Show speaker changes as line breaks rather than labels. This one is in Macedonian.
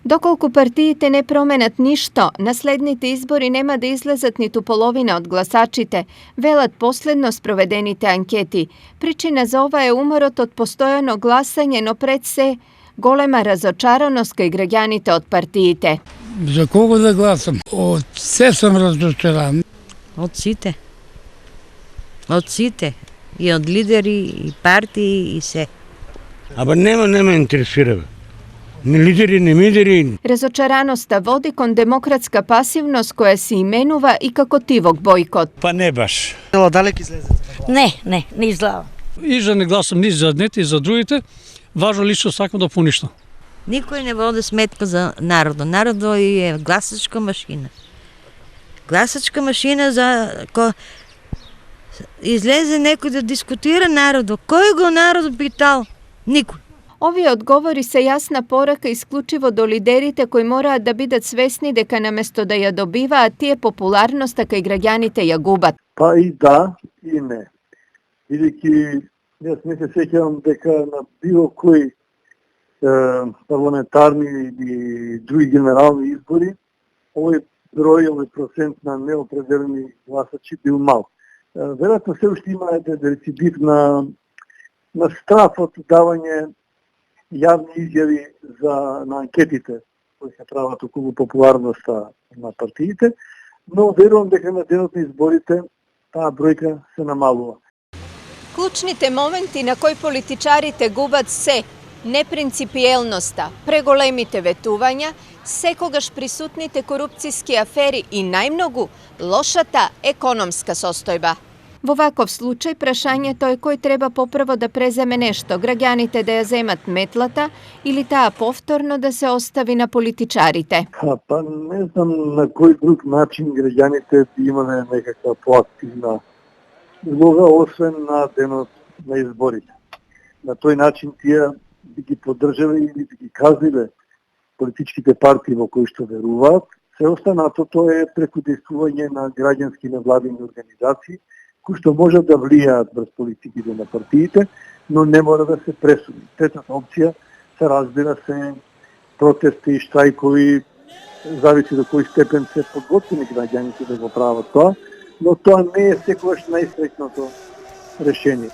Доколку партиите не променат ништо, на следните избори нема да излезат ниту половина од гласачите, велат последно спроведените анкети. Причина за ова е уморот од постојано гласање, но пред се голема разочараност кај граѓаните од партиите.
За кого да гласам? Од се сум разочаран.
Од сите. Од сите. И од лидери, и партии, и се.
Аба нема интересира. Ни лидери, ни мидери.
Разочараноста води кон демократска пасивност која се именува и како тивок бојкот.
Па не баш.
Далеко излезете?
Не изгледам.
И за не гласам ни за едните и за другите. Важно лично сакам да поништо.
Никој не води сметка за народот. Народот е гласачка машина. Гласачка машина за излезе некој да дискутира народот. Кој го народ питал? Никој.
Овие одговори се јасна порака исклучиво до лидерите кои мораат да бидат свесни дека наместо да ја добиваат, тие популарноста кај граѓаните ја губат.
Па и да, и не. Бидејќи јас не се сеќавам дека на било кои парламентарни или други генерални избори овој број, овој процент на неопределени гласачи бил мал. Веројатно се уште има рецидив на страф од давање јавни изјави на анкетите кои се прават околу популарноста на партиите, но верувам дека на денот на изборите таа бројка се намалува.
Клучните моменти на кои политичарите губат се непринципиелноста, преголемите ветувања, секогаш присутните корупцијски афери и најмногу лошата економска состојба. Во ваков случај прашањето е кој треба попрво да преземе нешто, граѓаните да ја земат метлата или таа повторно да се остави на политичарите.
Па не знам на кој друг начин граѓаните би имале некаква поактивна улога, освен на денот на изборите. На тој начин тие би ги поддржале или би ги казниле политичките партии во кои што веруваат. Се останатото е преку действување на граѓански невладини организации, кои што можат да влијаат врз политиките на партиите, но не мора да се пресуди. Третата опција се разбира се протести и штрајкови, зависи до кој степен се подготвени граѓаните да го прават тоа, но тоа не е секогаш најсреќното решение.